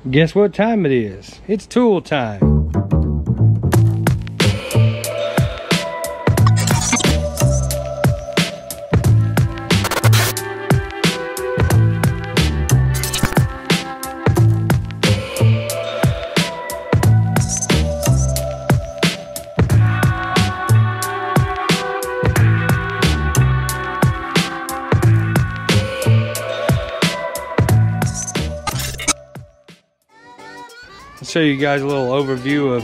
Guess what time it is? It's tool time. Show you guys a little overview of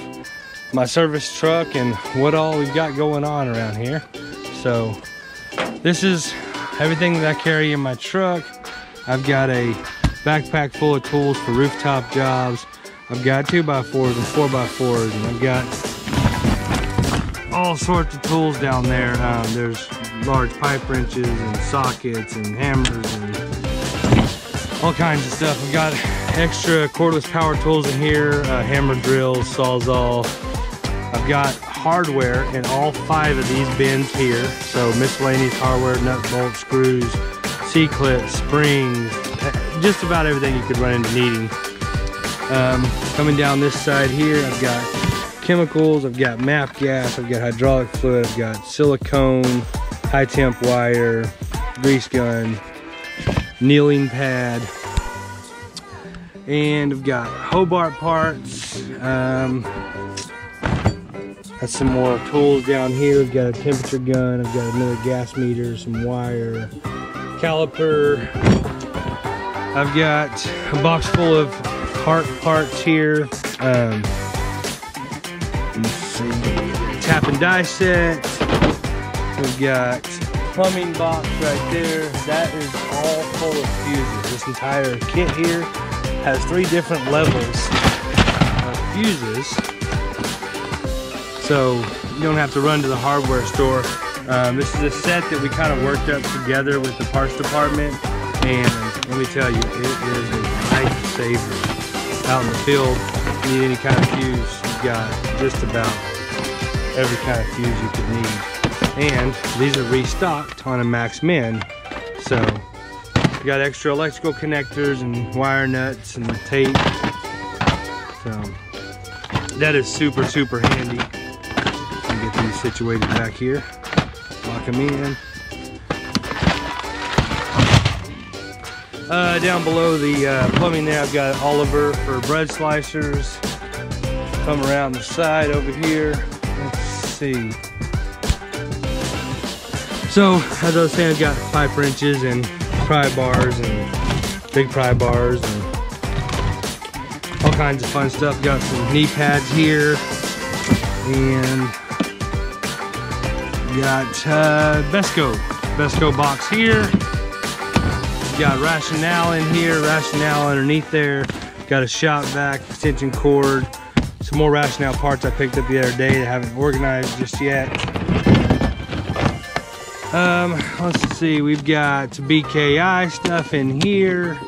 my service truck and what all we've got going on around here. So this is everything that I carry in my truck. I've got a backpack full of tools for rooftop jobs. I've got 2x4s and 4x4s, and I've got all sorts of tools down there. There's large pipe wrenches and sockets and hammers and all kinds of stuff. I've got extra cordless power tools in here, hammer drills, sawzall. I've got hardware in all 5 of these bins here. So miscellaneous hardware, nut bolts, screws, C-clips, springs, just about everything you could run into needing. Coming down this side here, I've got chemicals, I've got MAP gas, I've got hydraulic fluid, I've got silicone, high temp wire, grease gun, kneeling pad, and I've got Hobart parts. Got some more tools down here. We've got a temperature gun, I've got another gas meter, some wire, caliper. I've got a box full of cart parts here. Let's see, tap and die set. We've got plumbing box right there. That is all full of fuses. This entire kit here has 3 different levels of fuses, so you don't have to run to the hardware store. This is a set that we kind of worked up together with the parts department, and let me tell you, it is a lifesaver out in the field. If you need any kind of fuse, you've got just about every kind of fuse you could need. And these are restocked on a Max Min, so we got extra electrical connectors and wire nuts and tape. So that is super handy. Get these situated back here, lock them in. Down below the plumbing there, I've got Oliver for bread slicers. Come around the side over here. Let's see. So as I was saying, I've got pipe wrenches and pry bars and big pry bars and all kinds of fun stuff. Got some knee pads here, and got Vesco box here. Got rationale in here, rationale underneath there. Got a shop vac, extension cord, some more rationale parts I picked up the other day that I haven't organized just yet. Let's see, we've got BKI stuff in here.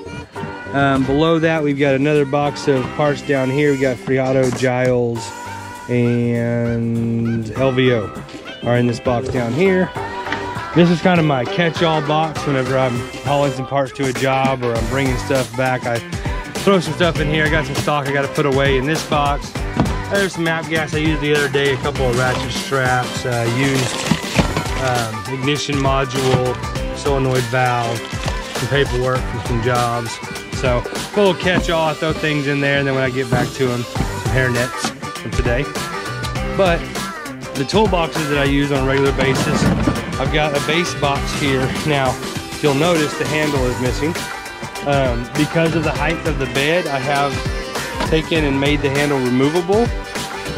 Below that, we've got another box of parts down here. We got Friado, Giles, and LVO are in this box down here. This is kind of my catch-all box. Whenever I'm hauling some parts to a job or I'm bringing stuff back, I throw some stuff in here. I got some stock I got to put away in this box. There's some MAP gas I used the other day, a couple of ratchet straps, used ignition module, solenoid valve, some paperwork from some jobs. So a little catch-all, I throw things in there, and then when I get back to them, some hair nets from today. But the toolboxes that I use on a regular basis, I've got a base box here. Now, you'll notice the handle is missing. Because of the height of the bed, I have taken and made the handle removable.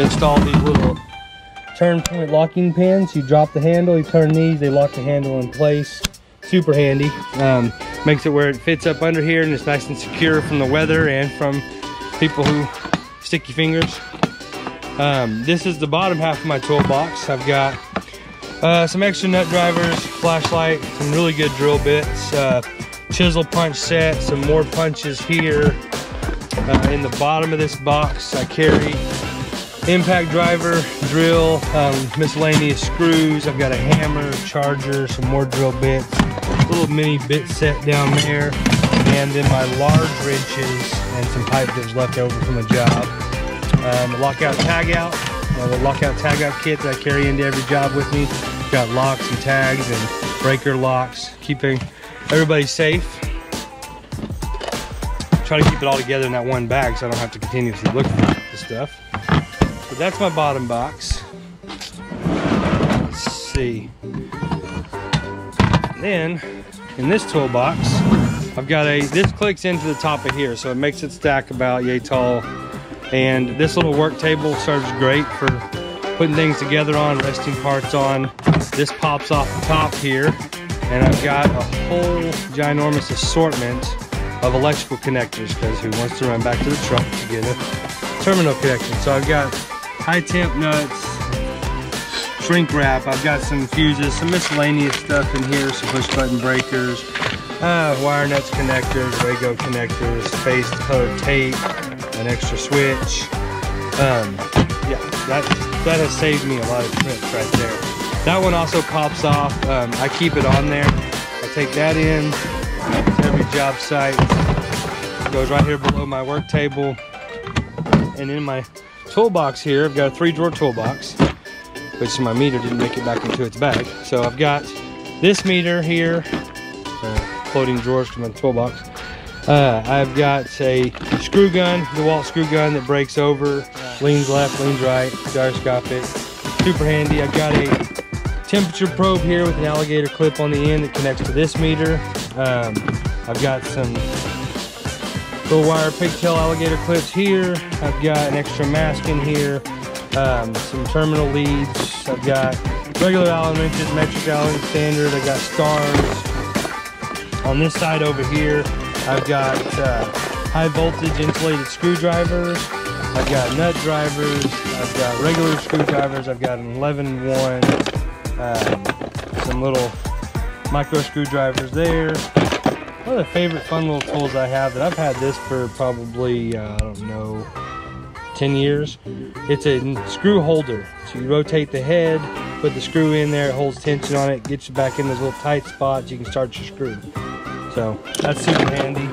Installed these little turn point locking pins. You drop the handle, you turn these, they lock the handle in place. Super handy. Makes it where it fits up under here and it's nice and secure from the weather and from people who stick your fingers. This is the bottom half of my toolbox. I've got some extra nut drivers, flashlight, some really good drill bits, chisel punch set, some more punches here. In the bottom of this box, I carry impact driver, drill, miscellaneous screws. I've got a hammer, charger, some more drill bits, a little mini bit set down there. and then my large wrenches and some pipe that was left over from a job. Lockout tag out, the lockout tag out kit that I carry into every job with me. Got locks and tags and breaker locks, keeping everybody safe. Try to keep it all together in that one bag so I don't have to continuously look for the stuff. But that's my bottom box. Let's see. And then in this toolbox, I've got this clicks into the top of here, so it makes it stack about yay tall. And this little work table serves great for putting things together on, resting parts on. This pops off the top here, and I've got a whole ginormous assortment of electrical connectors, because who wants to run back to the truck to get a terminal connection? So I've got high temp nuts, shrink wrap, I've got some fuses, some miscellaneous stuff in here, some push button breakers, wire nuts connectors, Wago connectors, face colored tape, an extra switch. Yeah, that has saved me a lot of trips right there. That one also pops off. I keep it on there. I take that in to every job site. It goes right here below my work table. And in my toolbox here, I've got a 3-drawer toolbox, which my meter didn't make it back into its bag. So I've got this meter here, floating drawers to my toolbox. I've got a screw gun, DeWalt screw gun that breaks over, leans left, leans right, gyroscopic, super handy. I've got a temperature probe here with an alligator clip on the end that connects to this meter. I've got some little wire pigtail alligator clips here. I've got an extra mask in here, some terminal leads. I've got regular Allen wrenches, metric Allen standard. I've got stars. On this side over here, I've got high voltage insulated screwdrivers. I've got nut drivers. I've got regular screwdrivers. I've got an 11-1, some little micro screwdrivers there. One of the favorite fun little tools I have that I've had this for probably, I don't know, 10 years. It's a screw holder. So you rotate the head, put the screw in there, it holds tension on it, gets you back in those little tight spots, you can start your screw. So that's super handy.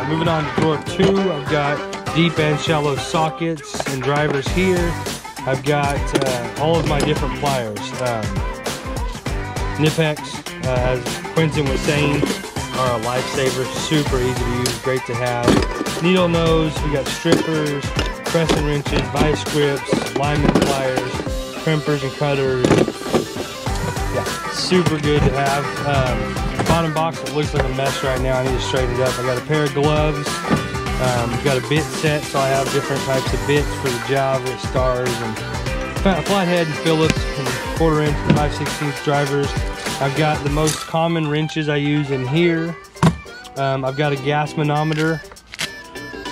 Moving on to drawer 2, I've got deep and shallow sockets and drivers here. I've got all of my different pliers. Nipex, as Quentin was saying, are a lifesaver. Super easy to use, great to have. Needle nose, we got strippers, crescent wrenches, vice grips, lineman pliers, crimpers and cutters. Yeah, super good to have. Bottom box, it looks like a mess right now. I need to straighten it up. I got a pair of gloves. Got a bit set, so I have different types of bits for the job with stars and flathead and Phillips and 1/4 inch and 5/16 drivers. I've got the most common wrenches I use in here. I've got a gas manometer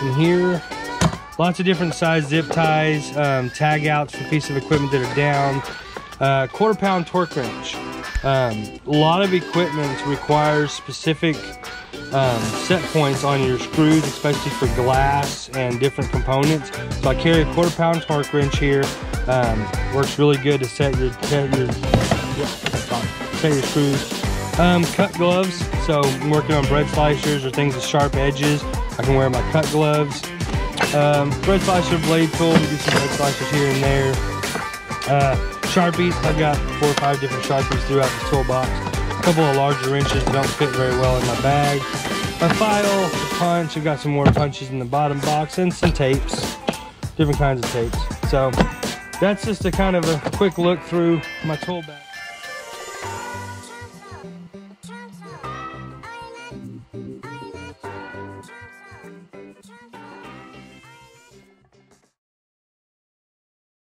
in here. Lots of different size zip ties, tag outs for pieces of equipment that are down. 1/4 pound torque wrench. A lot of equipment requires specific set points on your screws, especially for glass and different components. So I carry a 1/4 pound torque wrench here. Works really good to set your screws. Cut gloves. So I'm working on bread slicers or things with sharp edges, I can wear my cut gloves. Bread slicer blade tool. We do some bread slicers here and there. Sharpies, I've got 4 or 5 different Sharpies throughout the toolbox. A couple of larger wrenches that don't fit very well in my bag. A file, a punch, I've got some more punches in the bottom box, and some tapes, different kinds of tapes. So that's just a kind of a quick look through my tool bag.